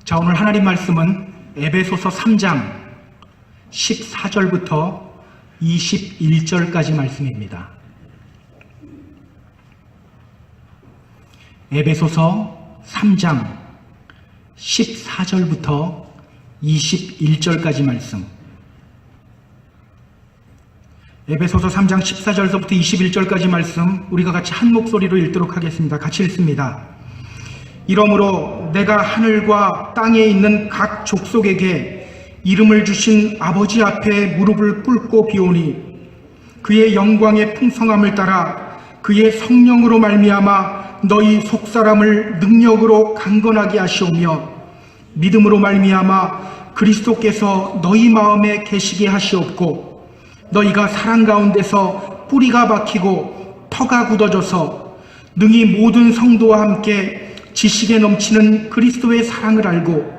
자, 오늘 하나님 말씀은 에베소서 3장 14절부터 21절까지 말씀입니다. 에베소서 3장 14절부터 21절까지 말씀. 에베소서 3장 14절부터 21절까지 말씀 우리가 같이 한 목소리로 읽도록 하겠습니다. 같이 읽습니다. 이러므로 내가 하늘과 땅에 있는 각 족속에게 이름을 주신 아버지 앞에 무릎을 꿇고 비오니 그의 영광의 풍성함을 따라 그의 성령으로 말미암아 너희 속사람을 능력으로 강건하게 하시오며 믿음으로 말미암아 그리스도께서 너희 마음에 계시게 하시옵고 너희가 사랑 가운데서 뿌리가 박히고 터가 굳어져서 능히 모든 성도와 함께 지식에 넘치는 그리스도의 사랑을 알고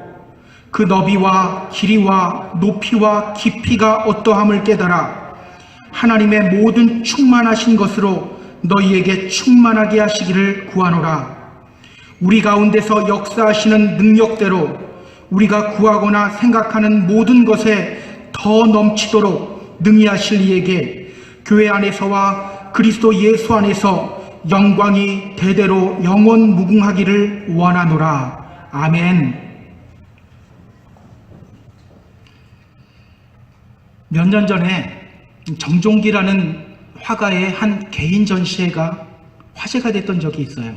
그 너비와 길이와 높이와 깊이가 어떠함을 깨달아 하나님의 모든 충만하신 것으로 너희에게 충만하게 하시기를 구하노라. 우리 가운데서 역사하시는 능력대로 우리가 구하거나 생각하는 모든 것에 더 넘치도록 능히 하실 이에게 교회 안에서와 그리스도 예수 안에서 영광이 대대로 영원 무궁하기를 원하노라. 아멘. 몇 년 전에 정종기라는 화가의 한 개인 전시회가 화제가 됐던 적이 있어요.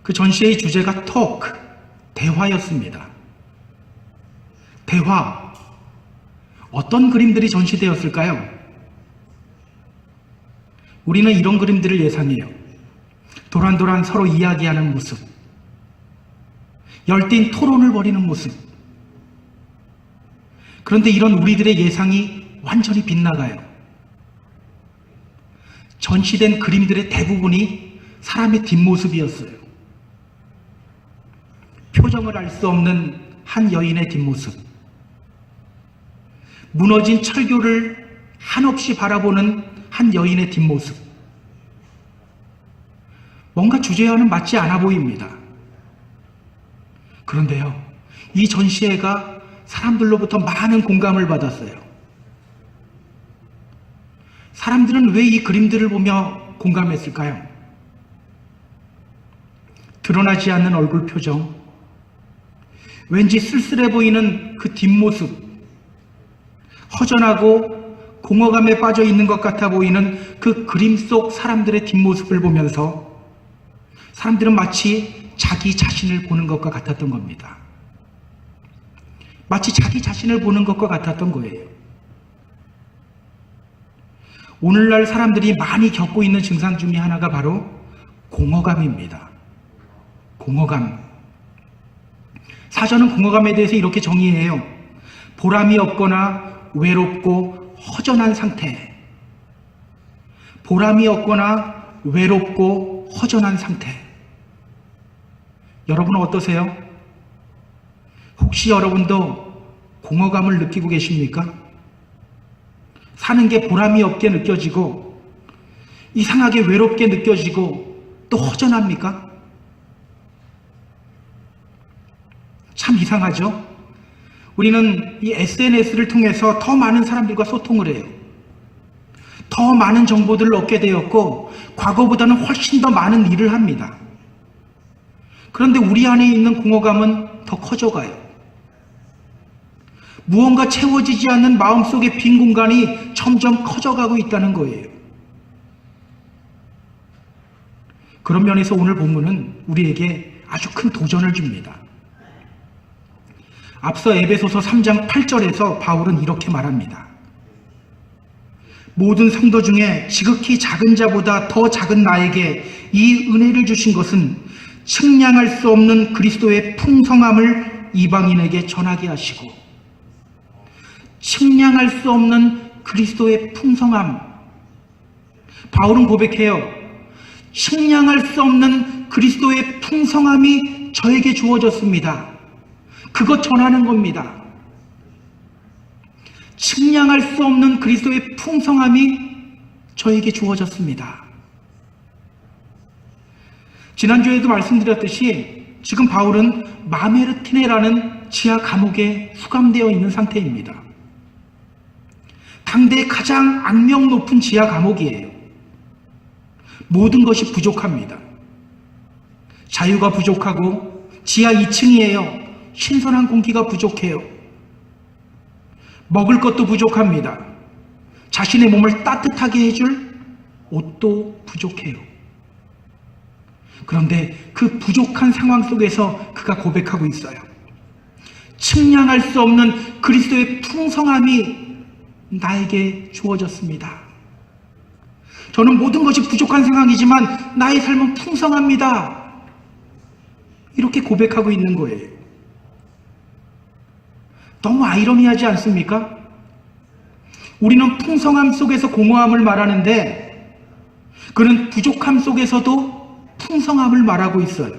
그 전시회의 주제가 토크, 대화였습니다. 대화. 어떤 그림들이 전시되었을까요? 우리는 이런 그림들을 예상해요. 도란도란 서로 이야기하는 모습, 열띤 토론을 벌이는 모습. 그런데 이런 우리들의 예상이 완전히 빗나가요. 전시된 그림들의 대부분이 사람의 뒷모습이었어요. 표정을 알 수 없는 한 여인의 뒷모습, 무너진 철교를 한없이 바라보는 한 여인의 뒷모습. 뭔가 주제와는 맞지 않아 보입니다. 그런데요, 이 전시회가 사람들로부터 많은 공감을 받았어요. 사람들은 왜 이 그림들을 보며 공감했을까요? 드러나지 않는 얼굴 표정, 왠지 쓸쓸해 보이는 그 뒷모습, 허전하고 공허감에 빠져 있는 것 같아 보이는 그 그림 속 사람들의 뒷모습을 보면서 사람들은 마치 자기 자신을 보는 것과 같았던 겁니다. 마치 자기 자신을 보는 것과 같았던 거예요. 오늘날 사람들이 많이 겪고 있는 증상 중에 하나가 바로 공허감입니다. 공허감. 사전은 공허감에 대해서 이렇게 정의해요. 보람이 없거나 외롭고 허전한 상태. 보람이 없거나 외롭고 허전한 상태. 여러분은 어떠세요? 혹시 여러분도 공허감을 느끼고 계십니까? 사는 게 보람이 없게 느껴지고 이상하게 외롭게 느껴지고 또 허전합니까? 참 이상하죠? 우리는 이 SNS를 통해서 더 많은 사람들과 소통을 해요. 더 많은 정보들을 얻게 되었고 과거보다는 훨씬 더 많은 일을 합니다. 그런데 우리 안에 있는 공허감은 더 커져가요. 무언가 채워지지 않는 마음속의 빈 공간이 점점 커져가고 있다는 거예요. 그런 면에서 오늘 본문은 우리에게 아주 큰 도전을 줍니다. 앞서 에베소서 3장 8절에서 바울은 이렇게 말합니다. 모든 성도 중에 지극히 작은 자보다 더 작은 나에게 이 은혜를 주신 것은 측량할 수 없는 그리스도의 풍성함을 이방인에게 전하게 하시고, 측량할 수 없는 그리스도의 풍성함. 바울은 고백해요. 측량할 수 없는 그리스도의 풍성함이 저에게 주어졌습니다. 그것 전하는 겁니다. 측량할 수 없는 그리스도의 풍성함이 저에게 주어졌습니다. 지난주에도 말씀드렸듯이 지금 바울은 마메르티네라는 지하 감옥에 수감되어 있는 상태입니다. 당대의 가장 악명 높은 지하 감옥이에요. 모든 것이 부족합니다. 자유가 부족하고 지하 2층이에요. 신선한 공기가 부족해요. 먹을 것도 부족합니다. 자신의 몸을 따뜻하게 해줄 옷도 부족해요. 그런데 그 부족한 상황 속에서 그가 고백하고 있어요. 측량할 수 없는 그리스도의 풍성함이 나에게 주어졌습니다. 저는 모든 것이 부족한 상황이지만 나의 삶은 풍성합니다. 이렇게 고백하고 있는 거예요. 너무 아이러니하지 않습니까? 우리는 풍성함 속에서 공허함을 말하는데 그는 부족함 속에서도 풍성함을 말하고 있어요.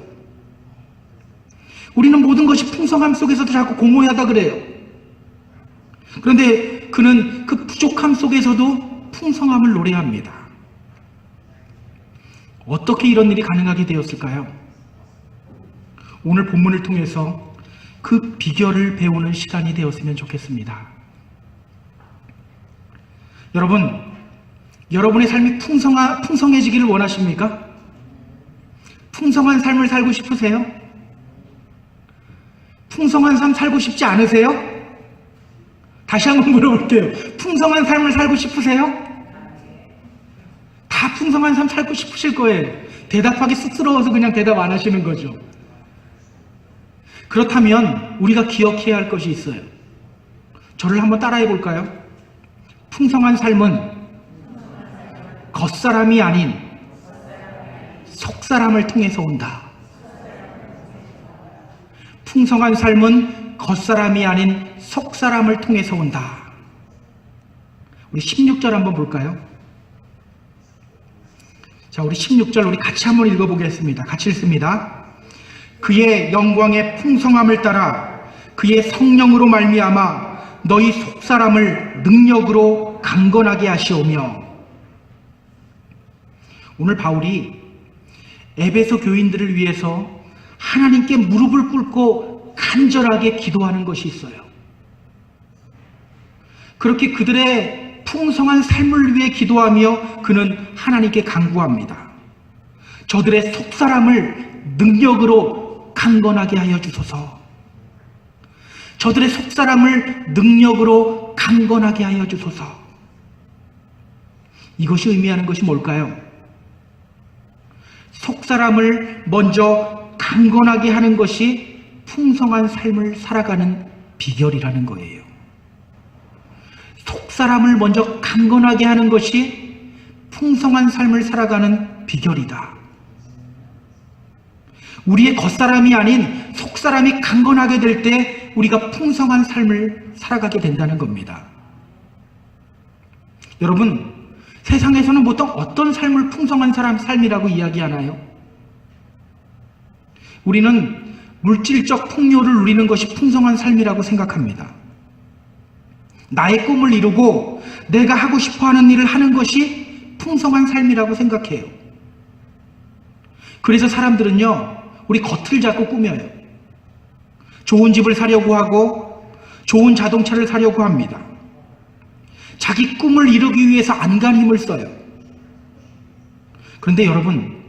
우리는 모든 것이 풍성함 속에서도 자꾸 공허하다 그래요. 그런데 그는 그 부족함 속에서도 풍성함을 노래합니다. 어떻게 이런 일이 가능하게 되었을까요? 오늘 본문을 통해서 그 비결을 배우는 시간이 되었으면 좋겠습니다. 여러분, 여러분의 삶이 풍성해지기를 원하십니까? 풍성한 삶을 살고 싶으세요? 풍성한 삶 살고 싶지 않으세요? 다시 한번 물어볼게요. 풍성한 삶을 살고 싶으세요? 다 풍성한 삶 살고 싶으실 거예요. 대답하기 쑥스러워서 그냥 대답 안 하시는 거죠. 그렇다면 우리가 기억해야 할 것이 있어요. 저를 한번 따라해 볼까요? 풍성한 삶은 겉사람이 아닌 속사람을 통해서 온다. 풍성한 삶은 겉사람이 아닌 속사람을 통해서 온다. 우리 16절 한번 볼까요? 자, 우리 16절 우리 같이 한번 읽어보겠습니다. 같이 읽습니다. 그의 영광의 풍성함을 따라 그의 성령으로 말미암아 너희 속사람을 능력으로 강건하게 하시오며. 오늘 바울이 에베소 교인들을 위해서 하나님께 무릎을 꿇고 간절하게 기도하는 것이 있어요. 그렇게 그들의 풍성한 삶을 위해 기도하며 그는 하나님께 간구합니다. 저들의 속사람을 능력으로 강건하게 하여 주소서. 저들의 속사람을 능력으로 강건하게 하여 주소서. 이것이 의미하는 것이 뭘까요? 속사람을 먼저 강건하게 하는 것이 풍성한 삶을 살아가는 비결이라는 거예요. 속사람을 먼저 강건하게 하는 것이 풍성한 삶을 살아가는 비결이다. 우리의 겉사람이 아닌 속사람이 강건하게 될 때 우리가 풍성한 삶을 살아가게 된다는 겁니다. 여러분, 세상에서는 보통 어떤 삶을 풍성한 삶이라고 이야기하나요? 우리는 물질적 풍요를 누리는 것이 풍성한 삶이라고 생각합니다. 나의 꿈을 이루고 내가 하고 싶어하는 일을 하는 것이 풍성한 삶이라고 생각해요. 그래서 사람들은요, 우리 겉을 자꾸 꾸며요. 좋은 집을 사려고 하고 좋은 자동차를 사려고 합니다. 자기 꿈을 이루기 위해서 안간 힘을 써요. 그런데 여러분,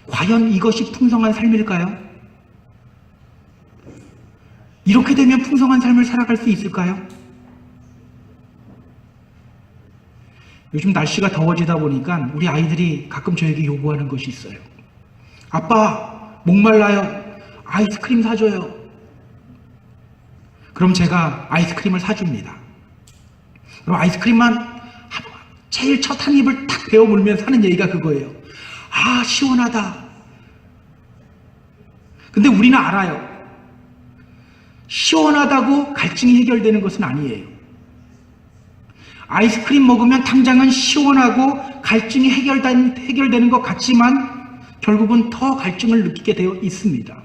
과연 이것이 풍성한 삶일까요? 이렇게 되면 풍성한 삶을 살아갈 수 있을까요? 요즘 날씨가 더워지다 보니까 우리 아이들이 가끔 저에게 요구하는 것이 있어요. 아빠, 목말라요. 아이스크림 사줘요. 그럼 제가 아이스크림을 사줍니다. 그럼 아이스크림만 제일 첫 한 입을 탁 베어 물면서 하는 얘기가 그거예요. 아, 시원하다. 근데 우리는 알아요. 시원하다고 갈증이 해결되는 것은 아니에요. 아이스크림 먹으면 당장은 시원하고 갈증이 해결되는 것 같지만 결국은 더 갈증을 느끼게 되어 있습니다.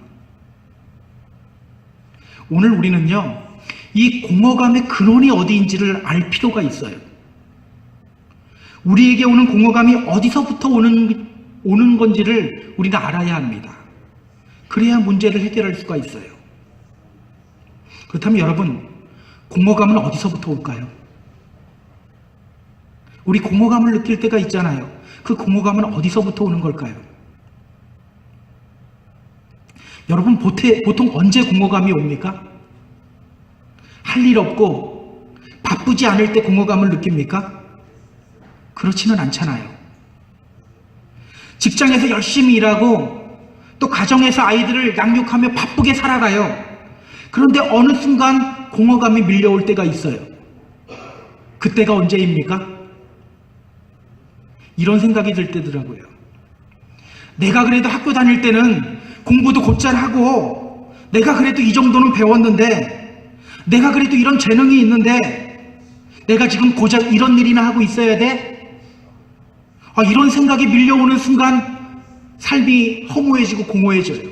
오늘 우리는요, 이 공허감의 근원이 어디인지를 알 필요가 있어요. 우리에게 오는 공허감이 어디서부터 오는 건지를 우리는 알아야 합니다. 그래야 문제를 해결할 수가 있어요. 그렇다면 여러분, 공허감은 어디서부터 올까요? 우리 공허감을 느낄 때가 있잖아요. 그 공허감은 어디서부터 오는 걸까요? 여러분, 보통 언제 공허감이 옵니까? 할 일 없고 바쁘지 않을 때 공허감을 느낍니까? 그렇지는 않잖아요. 직장에서 열심히 일하고 또 가정에서 아이들을 양육하며 바쁘게 살아가요. 그런데 어느 순간 공허감이 밀려올 때가 있어요. 그때가 언제입니까? 이런 생각이 들 때더라고요. 내가 그래도 학교 다닐 때는 공부도 곧잘 하고 내가 그래도 이 정도는 배웠는데 내가 그래도 이런 재능이 있는데 내가 지금 고작 이런 일이나 하고 있어야 돼? 이런 생각이 밀려오는 순간 삶이 허무해지고 공허해져요.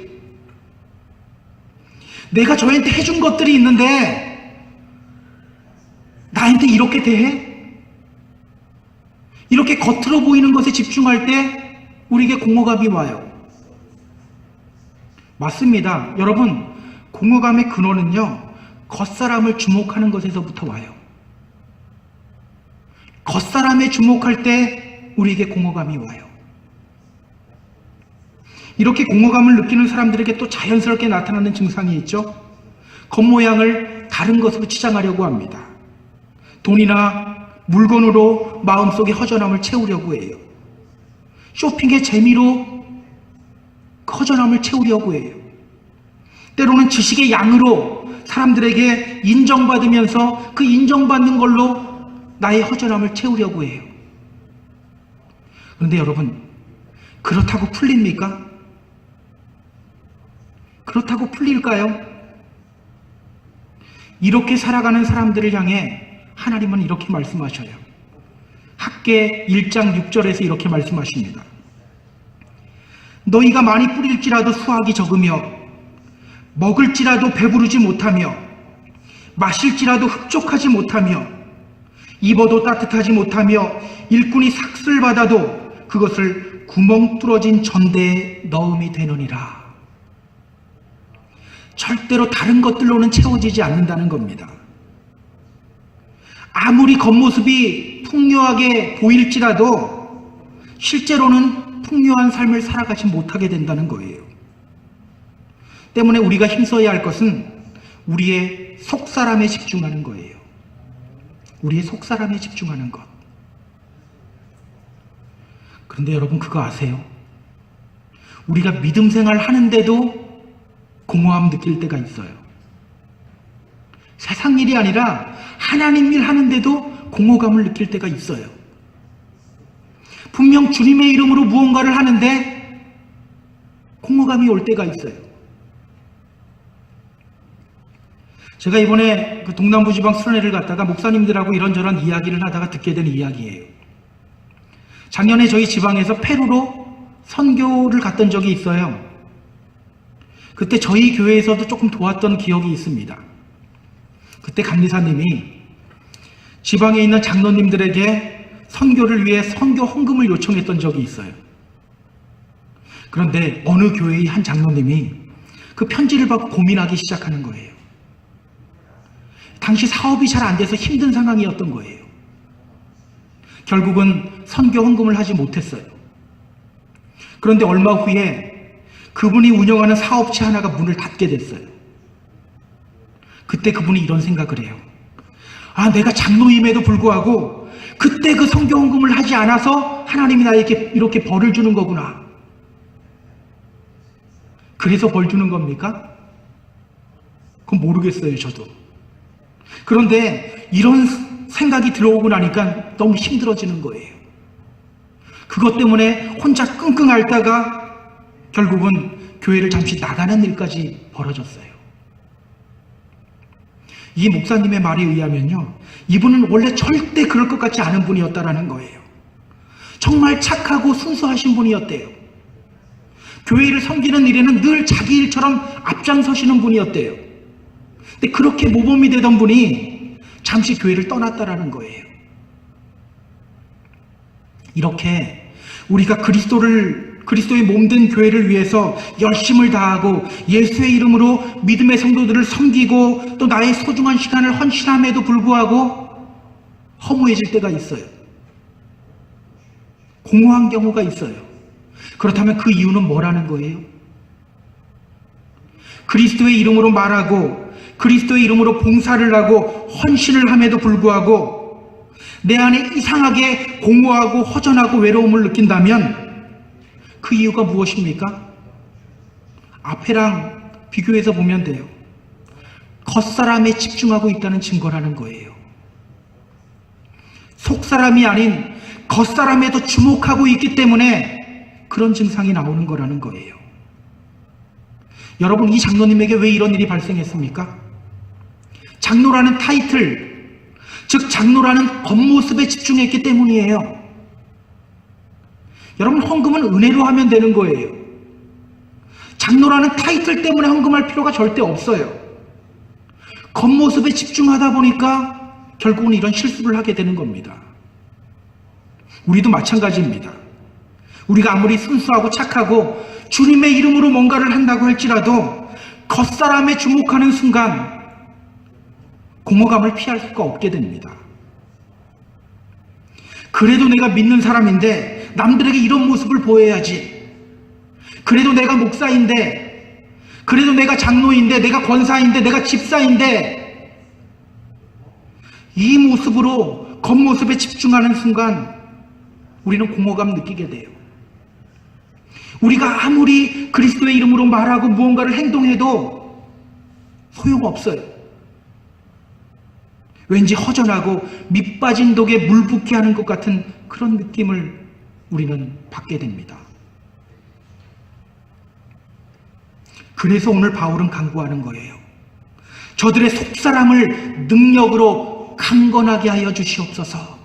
내가 저한테 해준 것들이 있는데 나한테 이렇게 대해? 이렇게 겉으로 보이는 것에 집중할 때 우리에게 공허감이 와요. 맞습니다. 여러분, 공허감의 근원은요, 겉사람을 주목하는 것에서부터 와요. 겉사람에 주목할 때 우리에게 공허감이 와요. 이렇게 공허감을 느끼는 사람들에게 또 자연스럽게 나타나는 증상이 있죠. 겉모양을 다른 것으로 치장하려고 합니다. 돈이나 물건으로 마음속에 허전함을 채우려고 해요. 쇼핑의 재미로 허전함을 채우려고 해요. 때로는 지식의 양으로 사람들에게 인정받으면서 그 인정받는 걸로 나의 허전함을 채우려고 해요. 그런데 여러분, 그렇다고 풀립니까? 그렇다고 풀릴까요? 이렇게 살아가는 사람들을 향해 하나님은 이렇게 말씀하셔요. 학개 1장 6절에서 이렇게 말씀하십니다. 너희가 많이 뿌릴지라도 수확이 적으며 먹을지라도 배부르지 못하며 마실지라도 흡족하지 못하며 입어도 따뜻하지 못하며 일꾼이 삭슬 받아도 그것을 구멍 뚫어진 전대에 넣음이 되느니라. 절대로 다른 것들로는 채워지지 않는다는 겁니다. 아무리 겉모습이 풍요하게 보일지라도 실제로는 풍요한 삶을 살아가지 못하게 된다는 거예요. 때문에 우리가 힘써야 할 것은 우리의 속사람에 집중하는 거예요. 우리의 속사람에 집중하는 것. 그런데 여러분, 그거 아세요? 우리가 믿음 생활 하는데도 공허함 느낄 때가 있어요. 세상 일이 아니라 하나님 일 하는데도 공허감을 느낄 때가 있어요. 분명 주님의 이름으로 무언가를 하는데 공허감이 올 때가 있어요. 제가 이번에 그 동남부 지방 수련회를 갔다가 목사님들하고 이런저런 이야기를 하다가 듣게 된 이야기예요. 작년에 저희 지방에서 페루로 선교를 갔던 적이 있어요. 그때 저희 교회에서도 조금 도왔던 기억이 있습니다. 그때 감리사님이 지방에 있는 장로님들에게 선교를 위해 선교 헌금을 요청했던 적이 있어요. 그런데 어느 교회의 한 장로님이 그 편지를 받고 고민하기 시작하는 거예요. 당시 사업이 잘 안 돼서 힘든 상황이었던 거예요. 결국은 선교 헌금을 하지 못했어요. 그런데 얼마 후에 그분이 운영하는 사업체 하나가 문을 닫게 됐어요. 그때 그분이 이런 생각을 해요. 내가 장로임에도 불구하고 그때 그 선교 헌금을 하지 않아서 하나님이 나에게 이렇게 벌을 주는 거구나. 그래서 벌 주는 겁니까? 그건 모르겠어요, 저도. 그런데 이런 생각이 들어오고 나니까 너무 힘들어지는 거예요. 그것 때문에 혼자 끙끙 앓다가 결국은 교회를 잠시 나가는 일까지 벌어졌어요. 이 목사님의 말에 의하면요, 이분은 원래 절대 그럴 것 같지 않은 분이었다라는 거예요. 정말 착하고 순수하신 분이었대요. 교회를 섬기는 일에는 늘 자기 일처럼 앞장서시는 분이었대요. 근데 그렇게 모범이 되던 분이 잠시 교회를 떠났다라는 그리스도를 그리스도의 몸된 교회를 위해서 열심을 다하고 예수의 이름으로 믿음의 성도들을 섬기고 또 나의 소중한 시간을 헌신함에도 불구하고 허무해질 때가 있어요. 공허한 경우가 있어요. 그렇다면 그 이유는 뭐라는 거예요? 그리스도의 이름으로 말하고 그리스도의 이름으로 봉사를 하고 헌신을 함에도 불구하고 내 안에 이상하게 공허하고 허전하고 외로움을 느낀다면 그 이유가 무엇입니까? 앞에랑 비교해서 보면 돼요. 겉사람에 집중하고 있다는 증거라는 거예요. 속사람이 아닌 겉사람에도 주목하고 있기 때문에 그런 증상이 나오는 거라는 거예요. 여러분, 이 장로님에게 왜 이런 일이 발생했습니까? 장로라는 타이틀, 즉 장로라는 겉모습에 집중했기 때문이에요. 여러분, 헌금은 은혜로 하면 되는 거예요. 장로라는 타이틀 때문에 헌금할 필요가 절대 없어요. 겉모습에 집중하다 보니까 결국은 이런 실수를 하게 되는 겁니다. 우리도 마찬가지입니다. 우리가 아무리 순수하고 착하고 주님의 이름으로 뭔가를 한다고 할지라도 겉사람에 주목하는 순간 공허감을 피할 수가 없게 됩니다. 그래도 내가 믿는 사람인데 남들에게 이런 모습을 보여야지. 그래도 내가 목사인데, 그래도 내가 장로인데, 내가 권사인데, 내가 집사인데, 이 모습으로 겉모습에 집중하는 순간 우리는 공허감 느끼게 돼요. 우리가 아무리 그리스도의 이름으로 말하고 무언가를 행동해도 소용없어요. 왠지 허전하고 밑빠진 독에 물 붓게 하는 것 같은 그런 느낌을 우리는 받게 됩니다. 그래서 오늘 바울은 간구하는 거예요. 저들의 속사람을 능력으로 강건하게 하여 주시옵소서.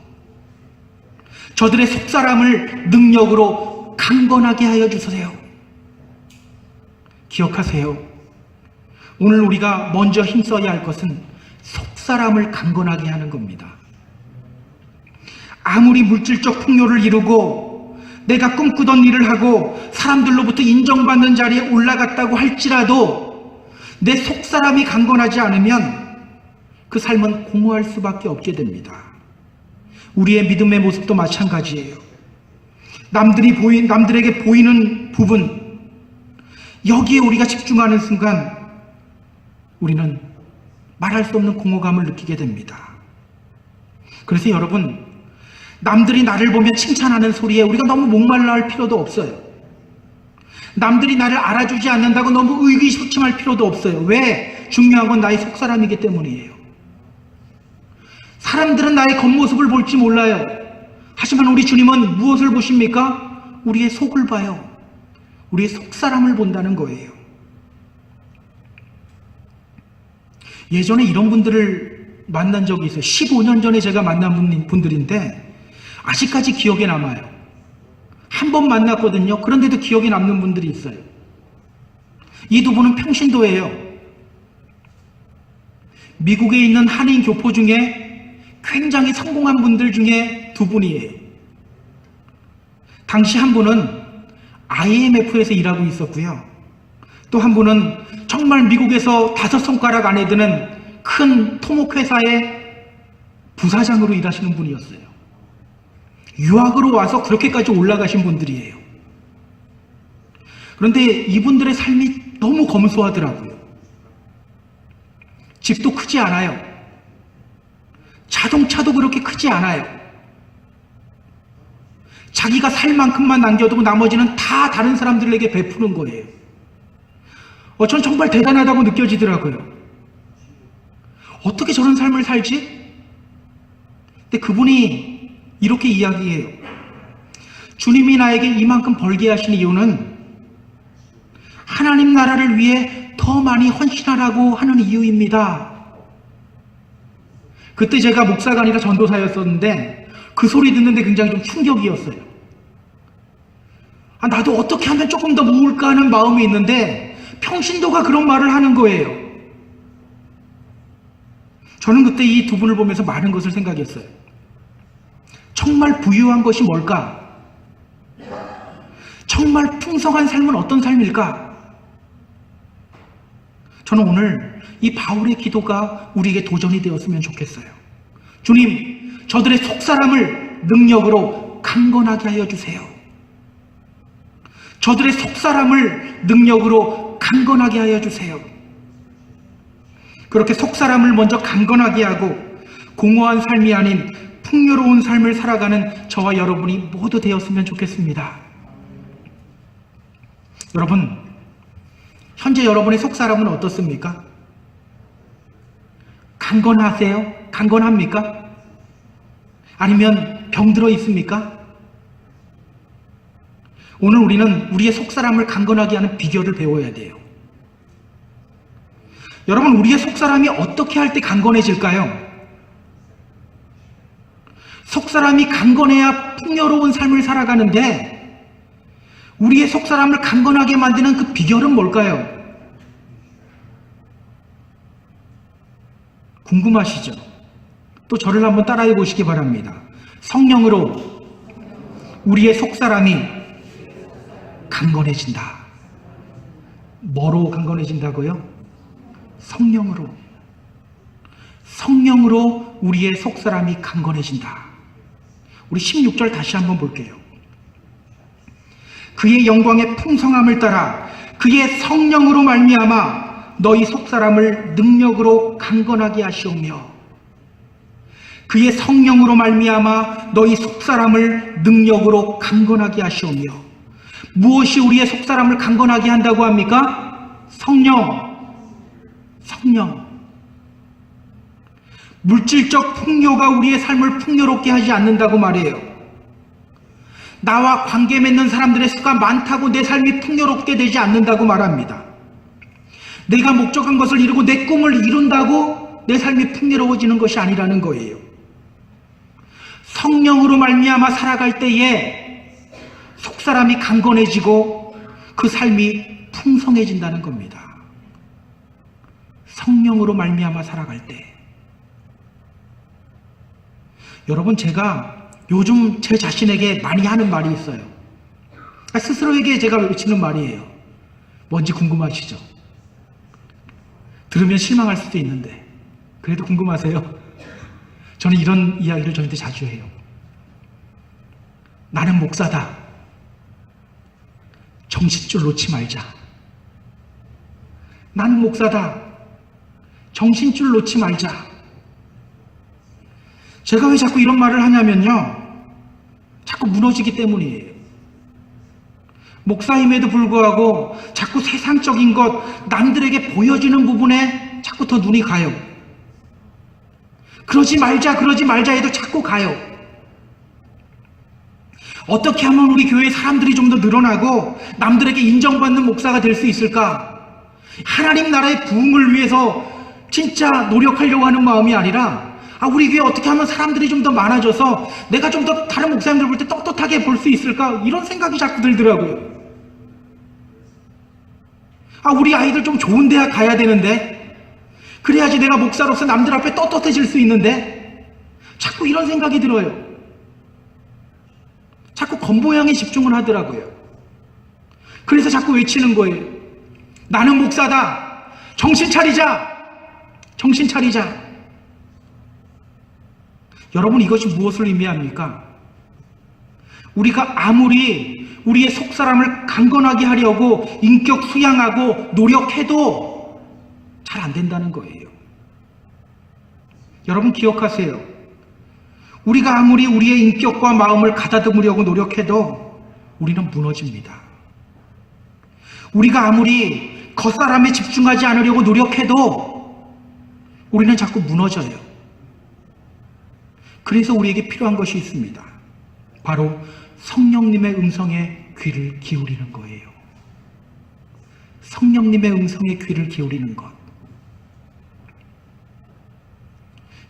저들의 속사람을 능력으로 강건하게 하여 주세요. 기억하세요. 오늘 우리가 먼저 힘써야 할 것은 속사람을 강건하게 하는 겁니다. 아무리 물질적 풍요를 이루고 내가 꿈꾸던 일을 하고 사람들로부터 인정받는 자리에 올라갔다고 할지라도 내 속사람이 강건하지 않으면 그 삶은 공허할 수밖에 없게 됩니다. 우리의 믿음의 모습도 마찬가지예요. 남들에게 보이는 부분, 여기에 우리가 집중하는 순간 우리는 말할 수 없는 공허감을 느끼게 됩니다. 그래서 여러분, 남들이 나를 보며 칭찬하는 소리에 우리가 너무 목말라 할 필요도 없어요. 남들이 나를 알아주지 않는다고 너무 의기소침할 필요도 없어요. 왜? 중요한 건 나의 속사람이기 때문이에요. 사람들은 나의 겉모습을 볼지 몰라요. 하지만 우리 주님은 무엇을 보십니까? 우리의 속을 봐요. 우리의 속사람을 본다는 거예요. 예전에 이런 분들을 만난 적이 있어요. 15년 전에 제가 만난 분들인데 아직까지 기억에 남아요. 한 번 만났거든요. 그런데도 기억에 남는 분들이 있어요. 이 두 분은 평신도예요. 미국에 있는 한인 교포 중에 굉장히 성공한 분들 중에 두 분이에요. 당시 한 분은 IMF에서 일하고 있었고요. 또 한 분은 정말 미국에서 5손가락 안에 드는 큰 토목회사의 부사장으로 일하시는 분이었어요. 유학으로 와서 그렇게까지 올라가신 분들이에요. 그런데 이분들의 삶이 너무 검소하더라고요. 집도 크지 않아요. 자동차도 그렇게 크지 않아요. 자기가 살 만큼만 남겨두고 나머지는 다 다른 사람들에게 베푸는 거예요. 전 정말 대단하다고 느껴지더라고요. 어떻게 저런 삶을 살지? 근데 그분이 이렇게 이야기해요. 주님이 나에게 이만큼 벌게 하신 이유는 하나님 나라를 위해 더 많이 헌신하라고 하는 이유입니다. 그때 제가 목사가 아니라 전도사였었는데 그 소리 듣는데 굉장히 좀 충격이었어요. 나도 어떻게 하면 조금 더 모을까 하는 마음이 있는데 평신도가 그런 말을 하는 거예요. 저는 그때 이 두 분을 보면서 많은 것을 생각했어요. 정말 부유한 것이 뭘까? 정말 풍성한 삶은 어떤 삶일까? 저는 오늘 이 바울의 기도가 우리에게 도전이 되었으면 좋겠어요. 주님, 저들의 속사람을 능력으로 강건하게 하여 주세요. 저들의 속사람을 능력으로 강건하게 하여 주세요. 그렇게 속사람을 먼저 강건하게 하고 공허한 삶이 아닌 풍요로운 삶을 살아가는 저와 여러분이 모두 되었으면 좋겠습니다. 여러분, 현재 여러분의 속사람은 어떻습니까? 강건하세요? 강건합니까? 아니면 병들어 있습니까? 오늘 우리는 우리의 속사람을 강건하게 하는 비결을 배워야 돼요. 여러분, 우리의 속사람이 어떻게 할 때 강건해질까요? 속사람이 강건해야 풍요로운 삶을 살아가는데 우리의 속사람을 강건하게 만드는 그 비결은 뭘까요? 궁금하시죠? 또 저를 한번 따라해 보시기 바랍니다. 성령으로 우리의 속사람이 강건해진다. 뭐로 강건해진다고요? 성령으로. 성령으로 우리의 속사람이 강건해진다. 우리 16절 다시 한번 볼게요. 그의 영광의 풍성함을 따라 그의 성령으로 말미암아 너희 속사람을 능력으로 강건하게 하시오며, 그의 성령으로 말미암아 너희 속사람을 능력으로 강건하게 하시오며. 무엇이 우리의 속사람을 강건하게 한다고 합니까? 성령. 성령. 물질적 풍요가 우리의 삶을 풍요롭게 하지 않는다고 말해요. 나와 관계 맺는 사람들의 수가 많다고 내 삶이 풍요롭게 되지 않는다고 말합니다. 내가 목적한 것을 이루고 내 꿈을 이룬다고 내 삶이 풍요로워지는 것이 아니라는 거예요. 성령으로 말미암아 살아갈 때에 속사람이 강건해지고 그 삶이 풍성해진다는 겁니다. 성령으로 말미암아 살아갈 때. 여러분, 제가 요즘 제 자신에게 많이 하는 말이 있어요. 스스로에게 제가 외치는 말이에요. 뭔지 궁금하시죠? 들으면 실망할 수도 있는데 그래도 궁금하세요? 저는 이런 이야기를 저한테 자주 해요. 나는 목사다. 정신줄 놓지 말자. 나는 목사다. 정신줄 놓지 말자. 제가 왜 자꾸 이런 말을 하냐면요, 자꾸 무너지기 때문이에요. 목사임에도 불구하고 자꾸 세상적인 것, 남들에게 보여지는 부분에 자꾸 더 눈이 가요. 그러지 말자 해도 자꾸 가요. 어떻게 하면 우리 교회 사람들이 좀 더 늘어나고 남들에게 인정받는 목사가 될 수 있을까? 하나님 나라의 부흥을 위해서 진짜 노력하려고 하는 마음이 아니라, 우리 교회 어떻게 하면 사람들이 좀 더 많아져서 내가 좀 더 다른 목사님들 볼 때 떳떳하게 볼 수 있을까? 이런 생각이 자꾸 들더라고요. 우리 아이들 좀 좋은 대학 가야 되는데, 그래야지 내가 목사로서 남들 앞에 떳떳해질 수 있는데, 자꾸 이런 생각이 들어요. 자꾸 겉모양에 집중을 하더라고요. 그래서 자꾸 외치는 거예요. 나는 목사다. 정신 차리자. 정신 차리자. 여러분, 이것이 무엇을 의미합니까? 우리가 아무리 우리의 속사람을 강건하게 하려고 인격 수양하고 노력해도 잘 안 된다는 거예요. 여러분 기억하세요. 우리가 아무리 우리의 인격과 마음을 가다듬으려고 노력해도 우리는 무너집니다. 우리가 아무리 겉사람에 집중하지 않으려고 노력해도 우리는 자꾸 무너져요. 그래서 우리에게 필요한 것이 있습니다. 바로 성령님의 음성에 귀를 기울이는 거예요. 성령님의 음성에 귀를 기울이는 것.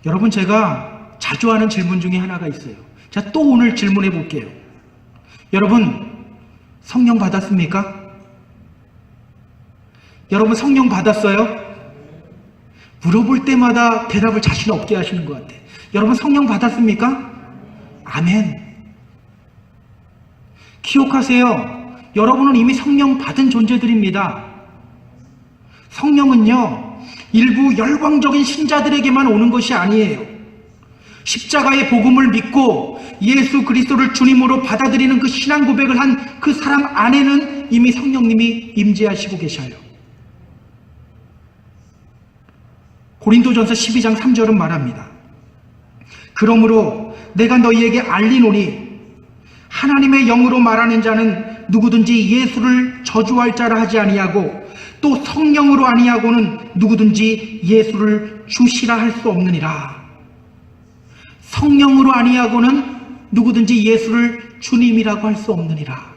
여러분, 제가 자주 하는 질문 중에 하나가 있어요. 자, 또 오늘 질문해 볼게요. 여러분, 성령 받았습니까? 여러분, 성령 받았어요? 물어볼 때마다 대답을 자신 없게 하시는 것 같아요. 여러분, 성령 받았습니까? 아멘. 기억하세요. 여러분은 이미 성령 받은 존재들입니다. 성령은요, 일부 열광적인 신자들에게만 오는 것이 아니에요. 십자가의 복음을 믿고 예수 그리스도를 주님으로 받아들이는 그 신앙 고백을 한 그 사람 안에는 이미 성령님이 임재하시고 계셔요. 고린도전서 12장 3절은 말합니다. 그러므로 내가 너희에게 알리노니 하나님의 영으로 말하는 자는 누구든지 예수를 저주할 자라 하지 아니하고 또 성령으로 아니하고는 누구든지 예수를 주시라 할 수 없느니라. 성령으로 아니하고는 누구든지 예수를 주님이라고 할 수 없느니라.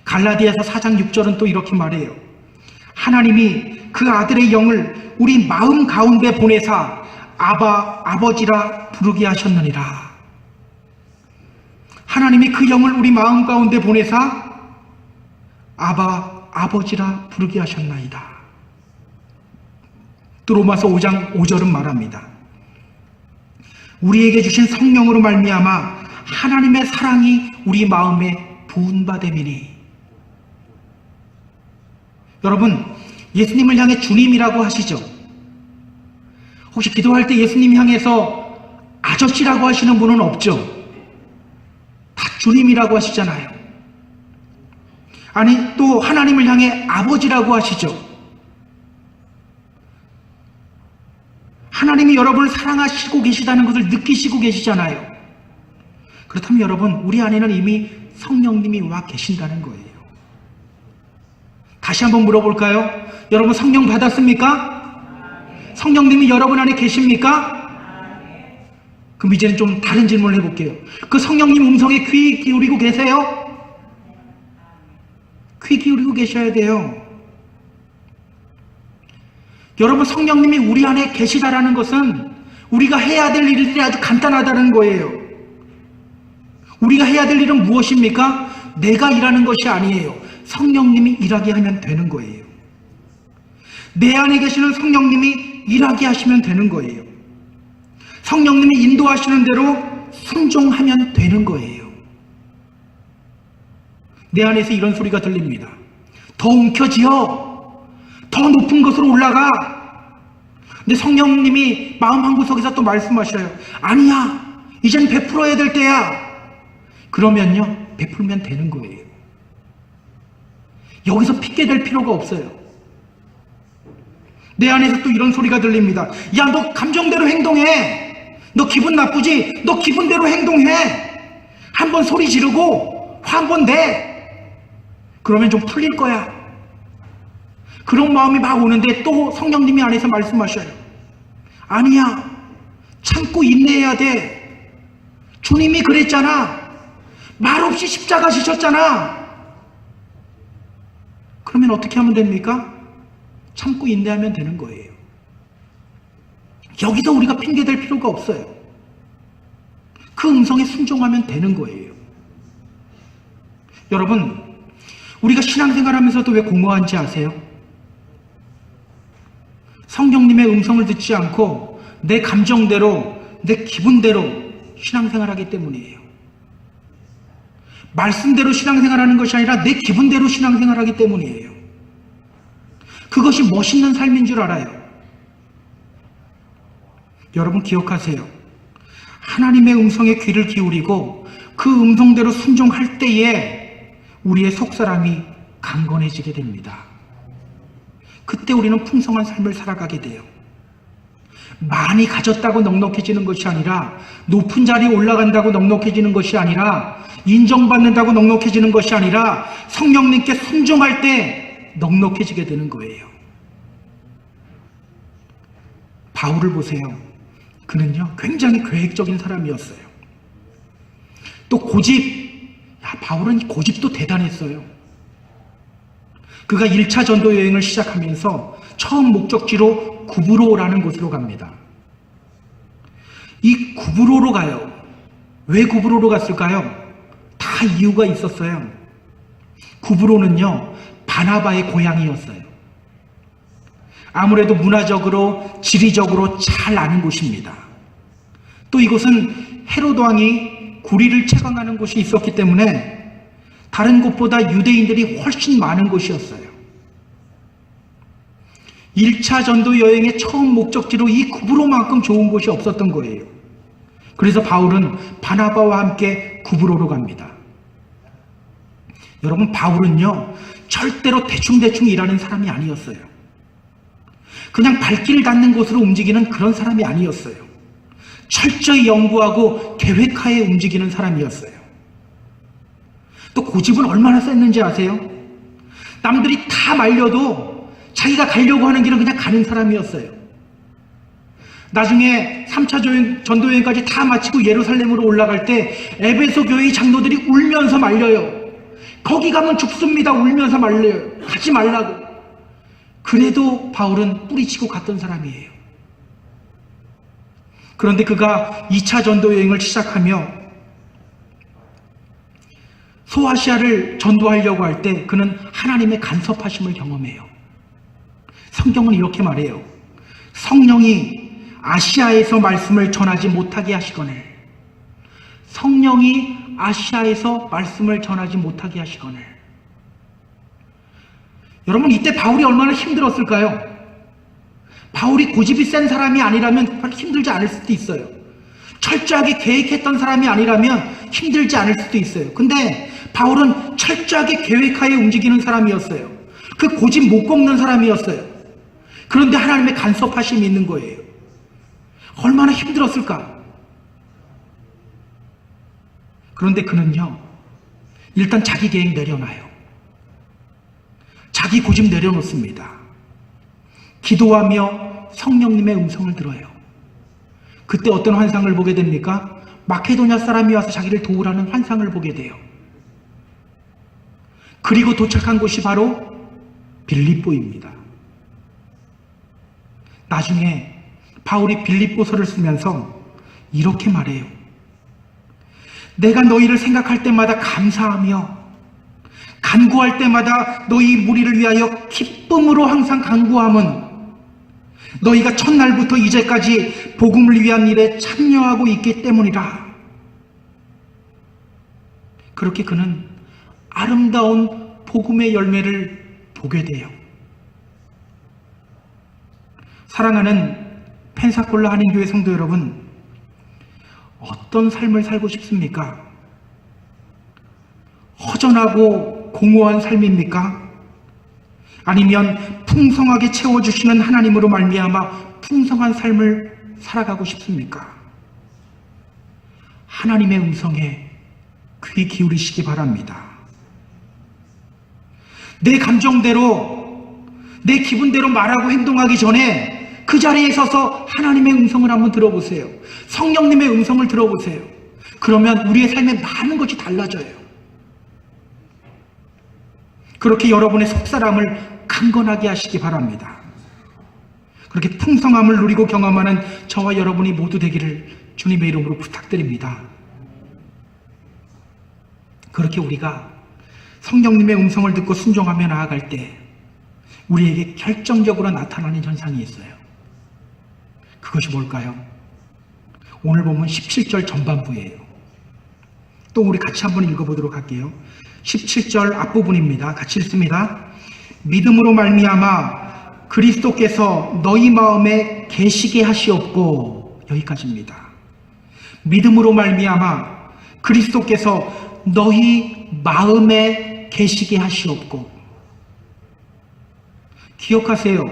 갈라디아서 4장 6절은 또 이렇게 말해요. 하나님이 그 아들의 영을 우리 마음 가운데 보내사 아바, 아버지라 부르게 하셨느니라. 하나님이 그 영을 우리 마음 가운데 보내사 아바, 아버지라 부르게 하셨나이다. 또 로마서 5장 5절은 말합니다. 우리에게 주신 성령으로 말미암아 하나님의 사랑이 우리 마음에 부은바됨이니. 여러분, 예수님을 향해 주님이라고 하시죠? 혹시 기도할 때 예수님 향해서 아저씨라고 하시는 분은 없죠? 다 주님이라고 하시잖아요. 아니, 또 하나님을 향해 아버지라고 하시죠? 하나님이 여러분을 사랑하시고 계시다는 것을 느끼시고 계시잖아요. 그렇다면 여러분, 우리 안에는 이미 성령님이 와 계신다는 거예요. 다시 한번 물어볼까요? 여러분 성령 받았습니까? 성령님이 여러분 안에 계십니까? 그럼 이제는 좀 다른 질문을 해볼게요. 그 성령님 음성에 귀 기울이고 계세요? 귀 기울이고 계셔야 돼요. 여러분, 성령님이 우리 안에 계시다라는 것은 우리가 해야 될 일들이 아주 간단하다는 거예요. 우리가 해야 될 일은 무엇입니까? 내가 일하는 것이 아니에요. 성령님이 일하게 하면 되는 거예요. 내 안에 계시는 성령님이 일하게 하시면 되는 거예요. 성령님이 인도하시는 대로 순종하면 되는 거예요. 내 안에서 이런 소리가 들립니다. 더 움켜쥐어. 더 높은 곳으로 올라가. 근데 성령님이 마음 한구석에서 또 말씀하셔요. 아니야, 이젠 베풀어야 될 때야. 그러면요, 베풀면 되는 거예요. 여기서 핑계 댈 필요가 없어요. 내 안에서 또 이런 소리가 들립니다. 야, 너 감정대로 행동해. 너 기분 나쁘지? 너 기분대로 행동해. 한번 소리 지르고 화 한 번 내. 그러면 좀 풀릴 거야. 그런 마음이 막 오는데 또 성령님이 안에서 말씀하셔요. 아니야, 참고 인내해야 돼. 주님이 그랬잖아. 말없이 십자가 지셨잖아. 그러면 어떻게 하면 됩니까? 참고 인내하면 되는 거예요. 여기서 우리가 핑계댈 필요가 없어요. 그 음성에 순종하면 되는 거예요. 여러분, 우리가 신앙생활하면서도 왜 공허한지 아세요? 성령님의 음성을 듣지 않고 내 감정대로, 내 기분대로 신앙생활하기 때문이에요. 말씀대로 신앙생활하는 것이 아니라 내 기분대로 신앙생활하기 때문이에요. 그것이 멋있는 삶인 줄 알아요. 여러분 기억하세요. 하나님의 음성에 귀를 기울이고 그 음성대로 순종할 때에 우리의 속사람이 강건해지게 됩니다. 그때 우리는 풍성한 삶을 살아가게 돼요. 많이 가졌다고 넉넉해지는 것이 아니라, 높은 자리에 올라간다고 넉넉해지는 것이 아니라, 인정받는다고 넉넉해지는 것이 아니라 성령님께 순종할 때 넉넉해지게 되는 거예요. 바울을 보세요. 그는요, 굉장히 계획적인 사람이었어요. 또 바울은 고집도 대단했어요. 그가 1차 전도 여행을 시작하면서 처음 목적지로 구브로라는 곳으로 갑니다. 이 구브로로 가요. 왜 구브로로 갔을까요? 다 이유가 있었어요. 구브로는요, 바나바의 고향이었어요. 아무래도 문화적으로, 지리적으로 잘 아는 곳입니다. 또 이곳은 헤롯 왕이 구리를 채광하는 곳이 있었기 때문에 다른 곳보다 유대인들이 훨씬 많은 곳이었어요. 1차 전도 여행의 처음 목적지로 이 구브로만큼 좋은 곳이 없었던 거예요. 그래서 바울은 바나바와 함께 구브로로 갑니다. 여러분, 바울은요, 절대로 대충대충 일하는 사람이 아니었어요. 그냥 발길 닿는 곳으로 움직이는 그런 사람이 아니었어요. 철저히 연구하고 계획하에 움직이는 사람이었어요. 또 고집은 얼마나 셌는지 아세요? 남들이 다 말려도 자기가 가려고 하는 길은 그냥 가는 사람이었어요. 나중에 3차 전도여행까지 다 마치고 예루살렘으로 올라갈 때 에베소 교회의 장로들이 울면서 말려요. 거기 가면 죽습니다. 울면서 말려요. 가지 말라고. 그래도 바울은 뿌리치고 갔던 사람이에요. 그런데 그가 2차 전도여행을 시작하며 소아시아를 전도하려고 할 때 그는 하나님의 간섭하심을 경험해요. 성경은 이렇게 말해요. 성령이 아시아에서 말씀을 전하지 못하게 하시거늘, 성령이 아시아에서 말씀을 전하지 못하게 하시거늘. 여러분, 이때 바울이 얼마나 힘들었을까요? 바울이 고집이 센 사람이 아니라면 별로 힘들지 않을 수도 있어요. 철저하게 계획했던 사람이 아니라면 힘들지 않을 수도 있어요. 근데 바울은 철저하게 계획하에 움직이는 사람이었어요. 그 고집 못 꺾는 사람이었어요. 그런데 하나님의 간섭하심이 있는 거예요. 얼마나 힘들었을까? 그런데 그는요, 일단 자기 계획 내려놔요. 자기 고집 내려놓습니다. 기도하며 성령님의 음성을 들어요. 그때 어떤 환상을 보게 됩니까? 마케도냐 사람이 와서 자기를 도우라는 환상을 보게 돼요. 그리고 도착한 곳이 바로 빌립보입니다. 나중에 바울이 빌립보서를 쓰면서 이렇게 말해요. 내가 너희를 생각할 때마다 감사하며 간구할 때마다 너희 무리를 위하여 기쁨으로 항상 간구함은 너희가 첫날부터 이제까지 복음을 위한 일에 참여하고 있기 때문이라. 그렇게 그는 아름다운 복음의 열매를 보게 돼요. 사랑하는 펜사콜라 한인교회 성도 여러분, 어떤 삶을 살고 싶습니까? 허전하고 공허한 삶입니까? 아니면 풍성하게 채워주시는 하나님으로 말미암아 풍성한 삶을 살아가고 싶습니까? 하나님의 음성에 귀 기울이시기 바랍니다. 내 감정대로, 내 기분대로 말하고 행동하기 전에 그 자리에 서서 하나님의 음성을 한번 들어보세요. 성령님의 음성을 들어보세요. 그러면 우리의 삶에 많은 것이 달라져요. 그렇게 여러분의 속사람을 강건하게 하시기 바랍니다. 그렇게 풍성함을 누리고 경험하는 저와 여러분이 모두 되기를 주님의 이름으로 부탁드립니다. 그렇게 우리가 성령님의 음성을 듣고 순종하며 나아갈 때 우리에게 결정적으로 나타나는 현상이 있어요. 그것이 뭘까요? 오늘 보면 17절 전반부예요. 또 우리 같이 한번 읽어보도록 할게요. 17절 앞부분입니다. 같이 읽습니다. 믿음으로 말미암아 그리스도께서 너희 마음에 계시게 하시옵고. 여기까지입니다. 믿음으로 말미암아 그리스도께서 너희 마음에 계시게 하시옵고. 기억하세요.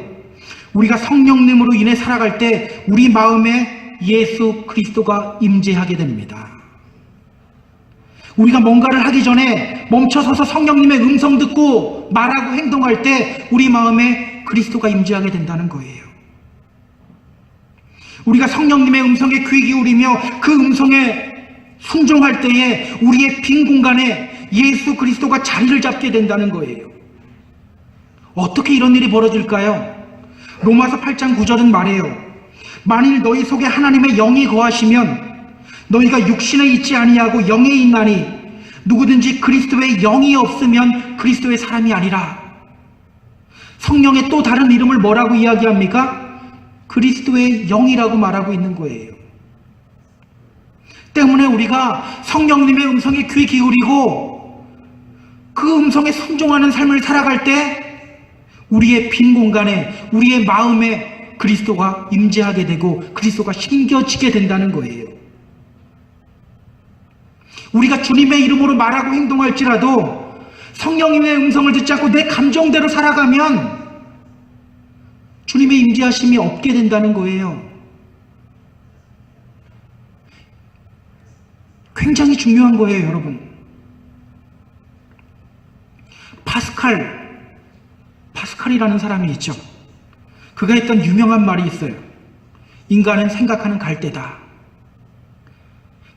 우리가 성령님으로 인해 살아갈 때 우리 마음에 예수 그리스도가 임재하게 됩니다. 우리가 뭔가를 하기 전에 멈춰서서 성령님의 음성 듣고 말하고 행동할 때 우리 마음에 그리스도가 임재하게 된다는 거예요. 우리가 성령님의 음성에 귀 기울이며 그 음성에 순종할 때에 우리의 빈 공간에 예수 그리스도가 자리를 잡게 된다는 거예요. 어떻게 이런 일이 벌어질까요? 로마서 8장 9절은 말해요. 만일 너희 속에 하나님의 영이 거하시면 너희가 육신에 있지 아니하고 영에 있나니 누구든지 그리스도의 영이 없으면 그리스도의 사람이 아니라. 성령의 또 다른 이름을 뭐라고 이야기합니까? 그리스도의 영이라고 말하고 있는 거예요. 때문에 우리가 성령님의 음성에 귀 기울이고 그 음성에 순종하는 삶을 살아갈 때 우리의 빈 공간에, 우리의 마음에 그리스도가 임재하게 되고 그리스도가 심겨지게 된다는 거예요. 우리가 주님의 이름으로 말하고 행동할지라도 성령님의 음성을 듣지 않고 내 감정대로 살아가면 주님의 임재하심이 없게 된다는 거예요. 굉장히 중요한 거예요, 여러분. 파스칼이라는 사람이 있죠. 그가 했던 유명한 말이 있어요. 인간은 생각하는 갈대다.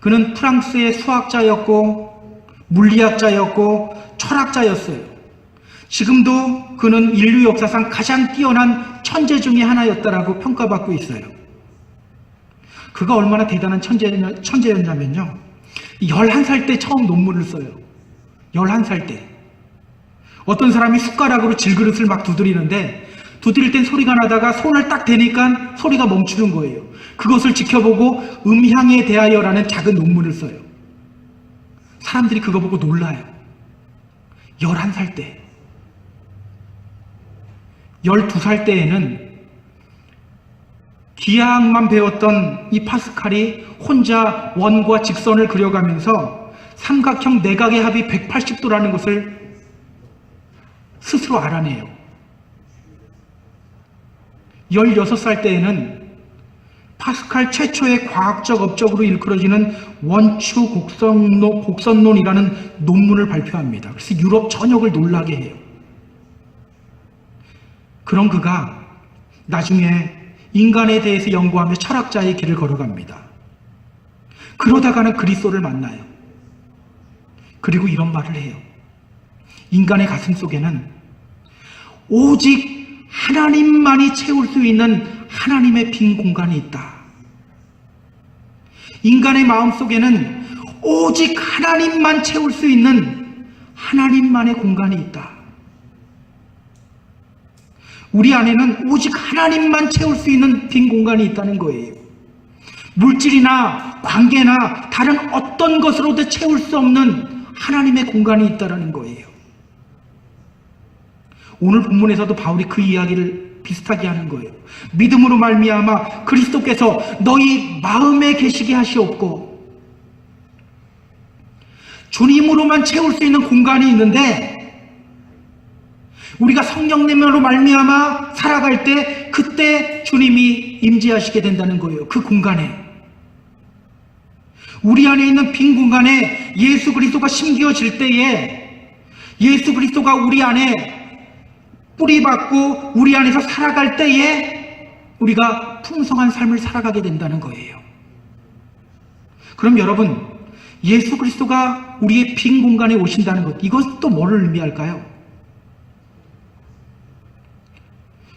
그는 프랑스의 수학자였고 물리학자였고 철학자였어요. 지금도 그는 인류 역사상 가장 뛰어난 천재 중에 하나였다라고 평가받고 있어요. 그가 얼마나 대단한 천재였냐면요. 11살 때 처음 논문을 써요. 11살 때. 어떤 사람이 숟가락으로 질그릇을 막 두드리는데 두드릴 땐 소리가 나다가 손을 딱 대니까 소리가 멈추는 거예요. 그것을 지켜보고 음향에 대하여라는 작은 논문을 써요. 사람들이 그거 보고 놀라요. 11살 때. 12살 때에는 기하학만 배웠던 이 파스칼이 혼자 원과 직선을 그려가면서 삼각형 내각의 합이 180도라는 것을 스스로 알아내요. 16살 때에는 파스칼 최초의 과학적 업적으로 일컬어지는 원추 곡선론이라는 논문을 발표합니다. 그래서 유럽 전역을 놀라게 해요. 그런 그가 나중에 인간에 대해서 연구하며 철학자의 길을 걸어갑니다. 그러다가는 그리스도를 만나요. 그리고 이런 말을 해요. 인간의 가슴 속에는 오직 하나님만이 채울 수 있는 하나님의 빈 공간이 있다. 인간의 마음 속에는 오직 하나님만 채울 수 있는 하나님만의 공간이 있다. 우리 안에는 오직 하나님만 채울 수 있는 빈 공간이 있다는 거예요. 물질이나 관계나 다른 어떤 것으로도 채울 수 없는 하나님의 공간이 있다는 거예요. 오늘 본문에서도 바울이 그 이야기를 비슷하게 하는 거예요. 믿음으로 말미암아 그리스도께서 너희 마음에 계시게 하시옵고, 주님으로만 채울 수 있는 공간이 있는데 우리가 성령님으로 말미암아 살아갈 때 그때 주님이 임재하시게 된다는 거예요. 그 공간에, 우리 안에 있는 빈 공간에 예수 그리스도가 심겨질 때에 예수 그리스도가 우리 안에 뿌리박고 우리 안에서 살아갈 때에 우리가 풍성한 삶을 살아가게 된다는 거예요. 그럼 여러분, 예수 그리스도가 우리의 빈 공간에 오신다는 것, 이것도 뭐를 의미할까요?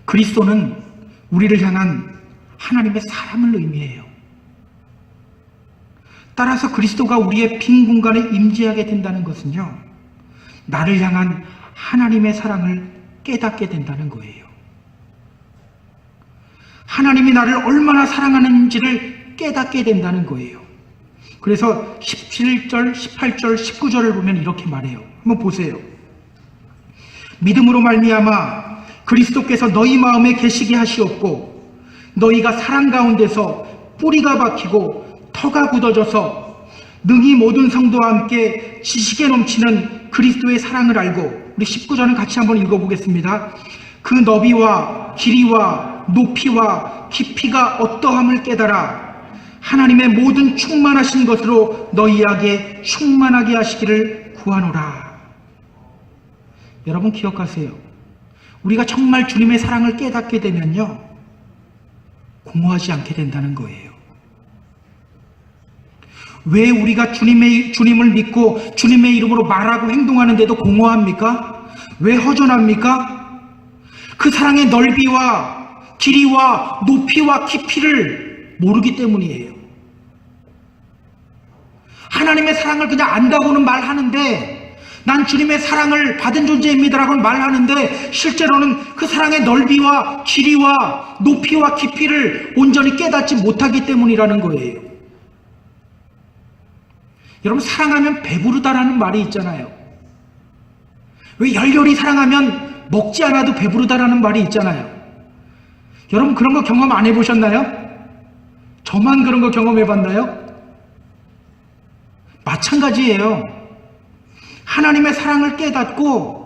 그리스도는 우리를 향한 하나님의 사랑을 의미해요. 따라서 그리스도가 우리의 빈 공간에 임재하게 된다는 것은요, 나를 향한 하나님의 사랑을 깨닫게 된다는 거예요. 하나님이 나를 얼마나 사랑하는지를 깨닫게 된다는 거예요. 그래서 17절, 18절, 19절을 보면 이렇게 말해요. 한번 보세요. 믿음으로 말미암아 그리스도께서 너희 마음에 계시게 하시옵고, 너희가 사랑 가운데서 뿌리가 박히고 터가 굳어져서 능히 모든 성도와 함께 지식에 넘치는 그리스도의 사랑을 알고, 우리 19절은 같이 한번 읽어보겠습니다. 그 너비와 길이와 높이와 깊이가 어떠함을 깨달아 하나님의 모든 충만하신 것으로 너희에게 충만하게 하시기를 구하노라. 여러분 기억하세요. 우리가 정말 주님의 사랑을 깨닫게 되면요, 공허하지 않게 된다는 거예요. 왜 우리가 주님을 믿고 주님의 이름으로 말하고 행동하는데도 공허합니까? 왜 허전합니까? 그 사랑의 넓이와 길이와 높이와 깊이를 모르기 때문이에요. 하나님의 사랑을 그냥 안다고는 말하는데, 난 주님의 사랑을 받은 존재입니다라고는 말하는데 실제로는 그 사랑의 넓이와 길이와 높이와 깊이를 온전히 깨닫지 못하기 때문이라는 거예요. 여러분, 사랑하면 배부르다라는 말이 있잖아요. 왜 열렬히 사랑하면 먹지 않아도 배부르다라는 말이 있잖아요. 여러분 그런 거 경험 안 해보셨나요? 저만 그런 거 경험해봤나요? 마찬가지예요. 하나님의 사랑을 깨닫고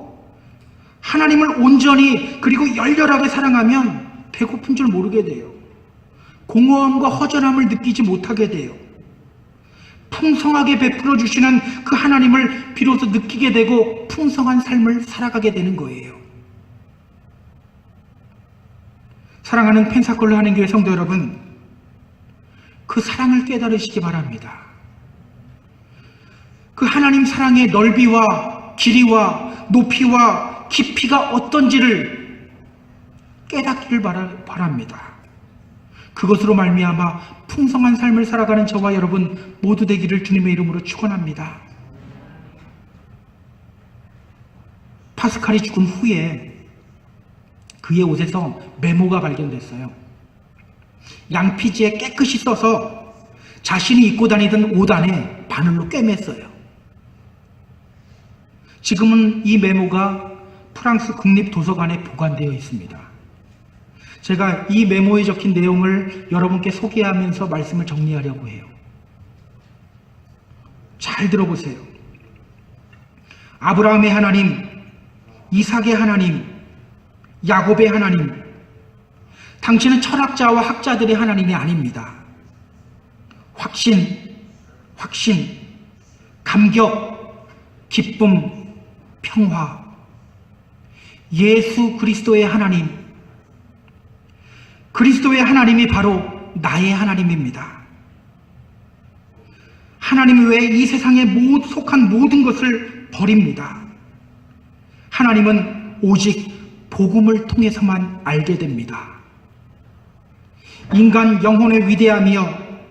하나님을 온전히 그리고 열렬하게 사랑하면 배고픈 줄 모르게 돼요. 공허함과 허전함을 느끼지 못하게 돼요. 풍성하게 베풀어 주시는 그 하나님을 비로소 느끼게 되고 풍성한 삶을 살아가게 되는 거예요. 사랑하는 펜사콜로 하나님교회 성도 여러분, 그 사랑을 깨달으시기 바랍니다. 그 하나님 사랑의 넓이와 길이와 높이와 깊이가 어떤지를 깨닫기를 바랍니다. 그것으로 말미암아 풍성한 삶을 살아가는 저와 여러분 모두 되기를 주님의 이름으로 축원합니다. 파스칼이 죽은 후에 그의 옷에서 메모가 발견됐어요. 양피지에 깨끗이 써서 자신이 입고 다니던 옷 안에 바늘로 꿰맸어요. 지금은 이 메모가 프랑스 국립도서관에 보관되어 있습니다. 제가 이 메모에 적힌 내용을 여러분께 소개하면서 말씀을 정리하려고 해요. 잘 들어보세요. 아브라함의 하나님, 이삭의 하나님, 야곱의 하나님, 당신은 철학자와 학자들의 하나님이 아닙니다. 확신, 감격, 기쁨, 평화, 예수 그리스도의 하나님, 그리스도의 하나님이 바로 나의 하나님입니다. 하나님 외에 이 세상에 속한 모든 것을 버립니다. 하나님은 오직 복음을 통해서만 알게 됩니다. 인간 영혼의 위대함이여,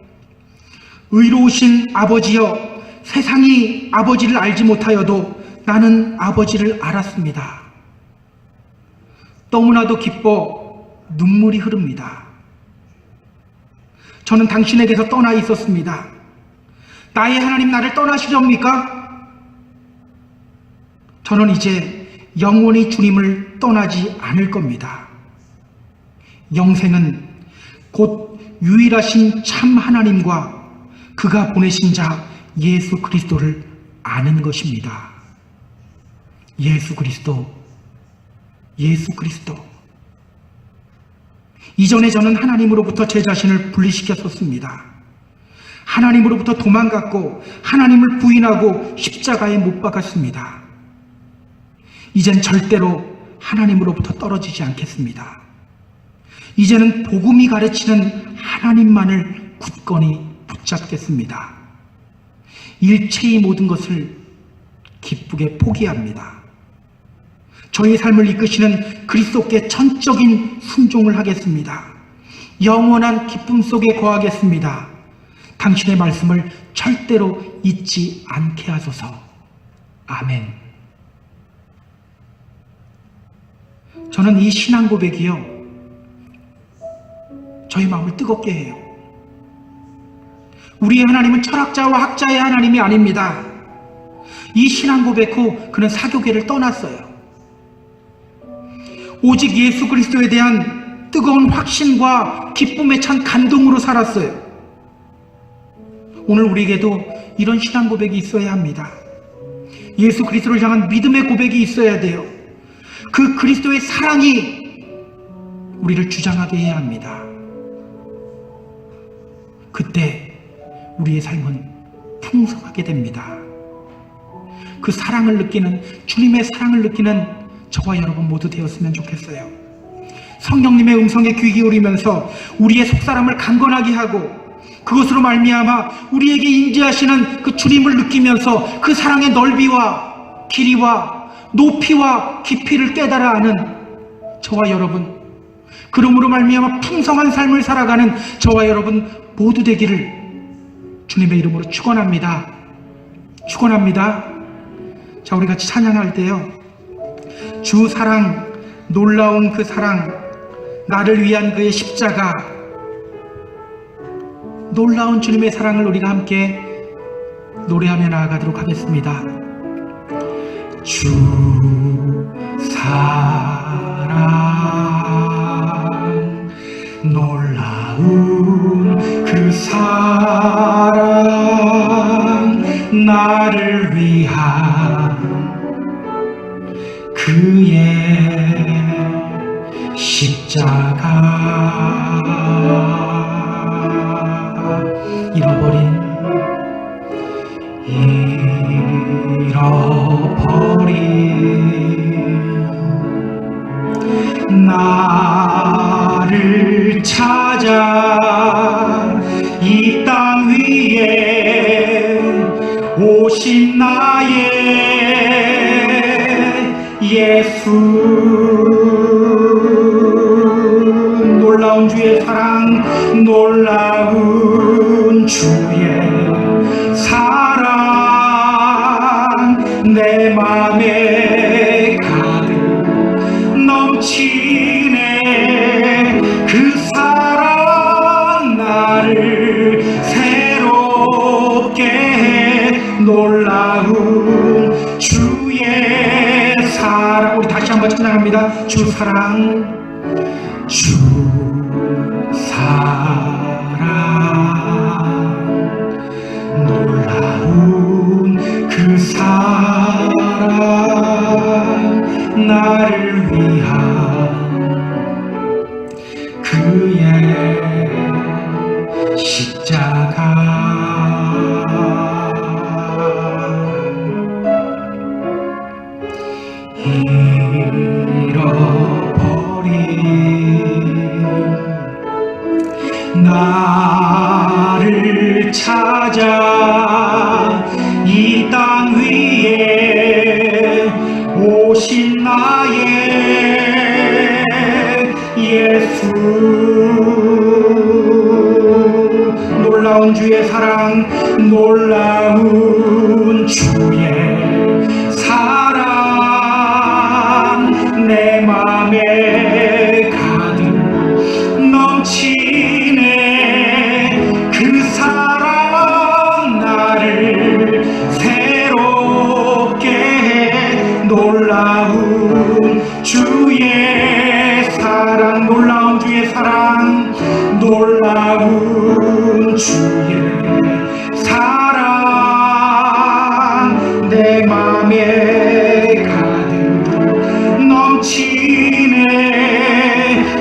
의로우신 아버지여, 세상이 아버지를 알지 못하여도 나는 아버지를 알았습니다. 너무나도 기뻐 눈물이 흐릅니다. 저는 당신에게서 떠나 있었습니다. 나의 하나님 나를 떠나시렵니까? 저는 이제 영원히 주님을 떠나지 않을 겁니다. 영생은 곧 유일하신 참 하나님과 그가 보내신 자 예수 그리스도를 아는 것입니다. 예수 그리스도. 이전에 저는 하나님으로부터 제 자신을 분리시켰었습니다. 하나님으로부터 도망갔고 하나님을 부인하고 십자가에 못 박았습니다. 이젠 절대로 하나님으로부터 떨어지지 않겠습니다. 이제는 복음이 가르치는 하나님만을 굳건히 붙잡겠습니다. 일체의 모든 것을 기쁘게 포기합니다. 저희 삶을 이끄시는 그리스도께 전적인 순종을 하겠습니다. 영원한 기쁨 속에 거하겠습니다. 당신의 말씀을 절대로 잊지 않게 하소서. 아멘. 저는 이 신앙 고백이요, 저희 마음을 뜨겁게 해요. 우리의 하나님은 철학자와 학자의 하나님이 아닙니다. 이 신앙 고백 후 그는 사교계를 떠났어요. 오직 예수 그리스도에 대한 뜨거운 확신과 기쁨에 찬 감동으로 살았어요. 오늘 우리에게도 이런 신앙 고백이 있어야 합니다. 예수 그리스도를 향한 믿음의 고백이 있어야 돼요. 그 그리스도의 사랑이 우리를 주장하게 해야 합니다. 그때 우리의 삶은 풍성하게 됩니다. 그 사랑을 느끼는, 주님의 사랑을 느끼는 저와 여러분 모두 되었으면 좋겠어요. 성령님의 음성에 귀 기울이면서 우리의 속사람을 강건하게 하고 그것으로 말미암아 우리에게 임재하시는 그 주님을 느끼면서 그 사랑의 넓이와 길이와 높이와 깊이를 깨달아 아는 저와 여러분, 그러므로 말미암아 풍성한 삶을 살아가는 저와 여러분 모두 되기를 주님의 이름으로 축원합니다. 자, 우리 같이 찬양할 때요, 주 사랑, 놀라운 그 사랑, 나를 위한 그의 십자가, 놀라운 주님의 사랑을 우리가 함께 노래하며 나아가도록 하겠습니다. 주 사랑, 놀라운 그 사랑, 나를 위한 그의 십자가. 잃어버린 나를 찾아 이 땅 위에 오신 나의 예수, 놀라운 주의 사랑, 놀라운 주의 사랑, 내 맘에 가득 넘치네. 그 사랑 나를 새롭게 해. 놀라운 주의 사랑. 우리 다시 한번 찬양합니다. 주 사랑, 주 사랑, 놀라운 그 사랑, 나를 위한 그의 십자가. 잃어버린 나를 찾아 이 땅 위에 오신 나의 예수, 놀라운 주의 사랑, 놀라운 주의 사랑, 내 맘에 가득 넘치네. 그 사랑 나를 새롭게 해. 놀라운 주의 사랑, 놀라운 주의 사랑, 놀라운 주의 사랑, 내 맘에 가득 넘치네.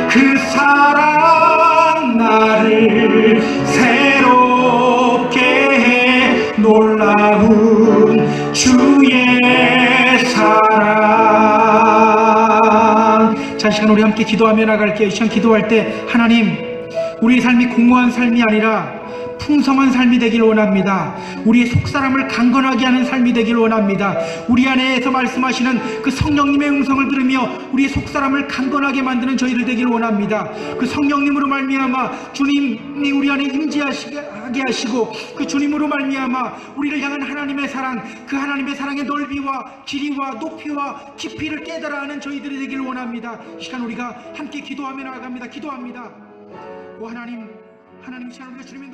그 사랑 나를 새롭게 해. 놀라운 주의 사랑. 자, 이 시간 우리 함께 기도하며 나갈게요. 이 시간 기도할 때 하나님, 우리의 삶이 공허한 삶이 아니라 풍성한 삶이 되길 원합니다. 우리의 속사람을 강건하게 하는 삶이 되길 원합니다. 우리 안에서 말씀하시는 그 성령님의 음성을 들으며 우리의 속사람을 강건하게 만드는 저희들 되길 원합니다. 그 성령님으로 말미암아 주님이 우리 안에 임재하게 하시고, 그 주님으로 말미암아 우리를 향한 하나님의 사랑, 그 하나님의 사랑의 넓이와 길이와 높이와 깊이를 깨달아 하는 저희들이 되길 원합니다. 이 시간 우리가 함께 기도하며 나아갑니다. 기도합니다. 오 하나님, 하나님 이 시간 우리가 주님의